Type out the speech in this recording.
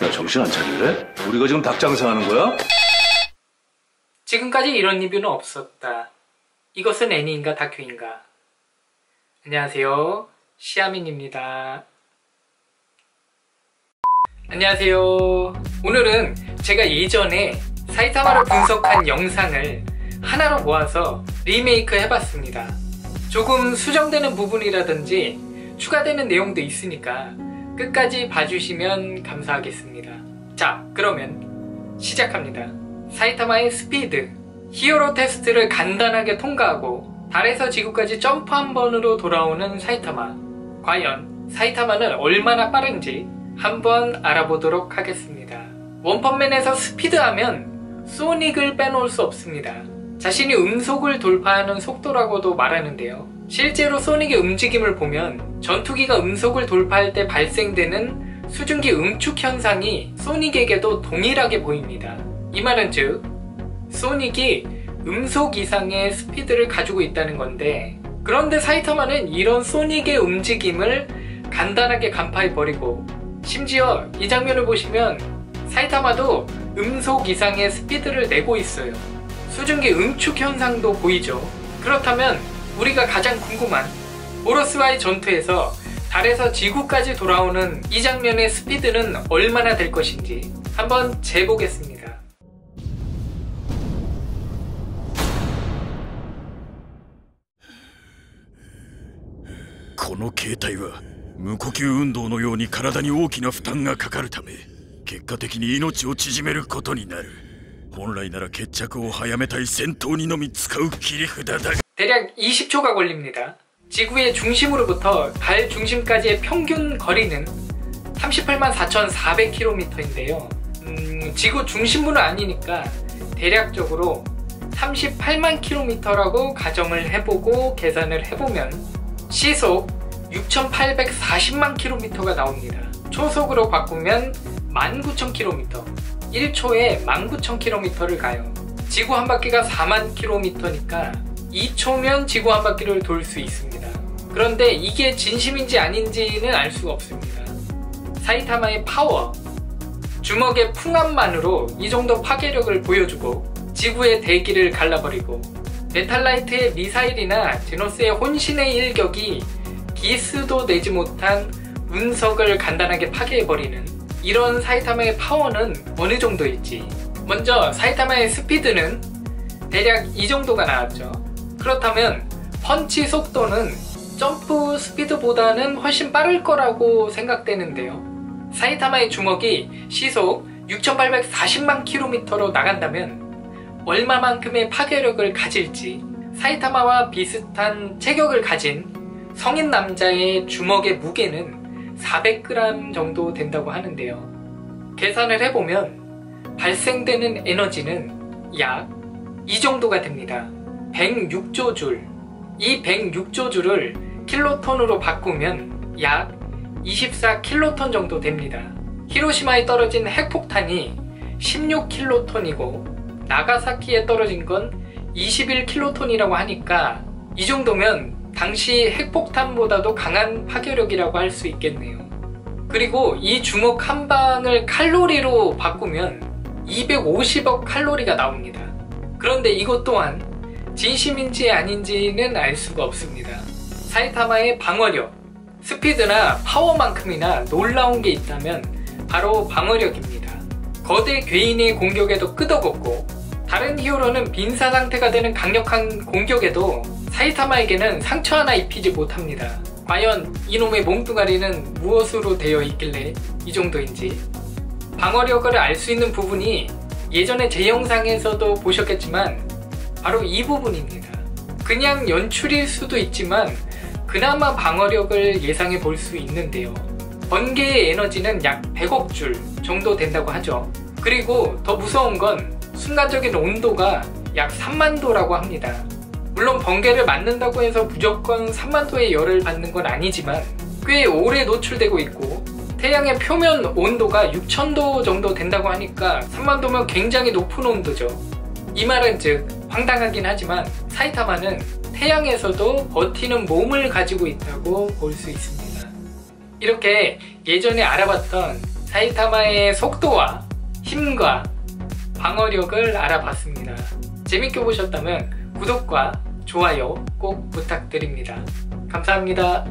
야, 정신 안 차릴래? 우리가 지금 닭 장사하는 거야? 지금까지 이런 리뷰는 없었다. 이것은 애니인가 다큐인가? 안녕하세요, 시아민입니다. 안녕하세요. 오늘은 제가 예전에 사이타마를 분석한 영상을 하나로 모아서 리메이크 해봤습니다. 조금 수정되는 부분이라든지 추가되는 내용도 있으니까 끝까지 봐주시면 감사하겠습니다. 자, 그러면 시작합니다. 사이타마의 스피드, 히어로 테스트를 간단하게 통과하고 달에서 지구까지 점프 한 번으로 돌아오는 사이타마. 과연 사이타마는 얼마나 빠른지 한번 알아보도록 하겠습니다. 원펀맨에서 스피드하면 소닉을 빼놓을 수 없습니다. 자신이 음속을 돌파하는 속도라고도 말하는데요. 실제로 소닉의 움직임을 보면 전투기가 음속을 돌파할 때 발생되는 수증기 응축 현상이 소닉에게도 동일하게 보입니다. 이 말은 즉, 소닉이 음속 이상의 스피드를 가지고 있다는 건데, 그런데 사이타마는 이런 소닉의 움직임을 간단하게 간파해버리고, 심지어 이 장면을 보시면 사이타마도 음속 이상의 스피드를 내고 있어요. 수증기 응축 현상도 보이죠. 그렇다면 우리가 가장 궁금한 오로스와의 전투에서 달에서 지구까지 돌아오는 이 장면의 스피드는 얼마나 될 것인지 한번 재보겠습니다. この形態は無呼吸運動のように体に大きな負担がかかるため、結果的に命を縮めることになる。本来なら決着を早めたい戦闘にのみ使う切り札だが 대략 20초가 걸립니다. 지구의 중심으로부터 달 중심까지의 평균 거리는 384,400km인데요. 지구 중심부는 아니니까 대략적으로 38만 km라고 가정을 해보고 계산을 해보면 시속 6,840만 km가 나옵니다. 초속으로 바꾸면 19,000km, 1초에 19,000km를 가요. 지구 한 바퀴가 4만 km니까 2초면 지구 한 바퀴를 돌 수 있습니다. 그런데 이게 진심인지 아닌지는 알 수가 없습니다. 사이타마의 파워, 주먹의 풍압만으로 이 정도 파괴력을 보여주고 지구의 대기를 갈라버리고, 메탈라이트의 미사일이나 제노스의 혼신의 일격이 기스도 내지 못한 운석을 간단하게 파괴해버리는 이런 사이타마의 파워는 어느 정도일지. 먼저 사이타마의 스피드는 대략 이 정도가 나왔죠. 그렇다면 펀치 속도는 점프 스피드보다는 훨씬 빠를 거라고 생각되는데요. 사이타마의 주먹이 시속 6,840만 km로 나간다면 얼마만큼의 파괴력을 가질지, 사이타마와 비슷한 체격을 가진 성인 남자의 주먹의 무게는 400g 정도 된다고 하는데요. 계산을 해보면 발생되는 에너지는 약 이 정도가 됩니다. 106조 줄. 이 106조 줄을 킬로톤으로 바꾸면 약 24킬로톤 정도 됩니다. 히로시마에 떨어진 핵폭탄이 16킬로톤이고 나가사키에 떨어진 건 21킬로톤이라고 하니까 이 정도면 당시 핵폭탄보다도 강한 파괴력이라고 할 수 있겠네요. 그리고 이 주먹 한 방을 칼로리로 바꾸면 250억 칼로리가 나옵니다. 그런데 이것 또한 진심인지 아닌지는 알 수가 없습니다. 사이타마의 방어력, 스피드나 파워만큼이나 놀라운 게 있다면 바로 방어력입니다. 거대 괴인의 공격에도 끄덕없고, 다른 히어로는 빈사 상태가 되는 강력한 공격에도 사이타마에게는 상처 하나 입히지 못합니다. 과연 이놈의 몸뚱아리는 무엇으로 되어 있길래 이 정도인지. 방어력을 알 수 있는 부분이 예전에 제 영상에서도 보셨겠지만 바로 이 부분입니다. 그냥 연출일 수도 있지만 그나마 방어력을 예상해 볼 수 있는데요. 번개의 에너지는 약 100억 줄 정도 된다고 하죠. 그리고 더 무서운 건 순간적인 온도가 약 3만도라고 합니다. 물론 번개를 맞는다고 해서 무조건 3만도의 열을 받는 건 아니지만 꽤 오래 노출되고 있고, 태양의 표면 온도가 6000도 정도 된다고 하니까 3만도면 굉장히 높은 온도죠. 이 말은 즉 황당하긴 하지만 사이타마는 태양에서도 버티는 몸을 가지고 있다고 볼 수 있습니다. 이렇게 예전에 알아봤던 사이타마의 속도와 힘과 방어력을 알아봤습니다. 재밌게 보셨다면 구독과 좋아요 꼭 부탁드립니다. 감사합니다.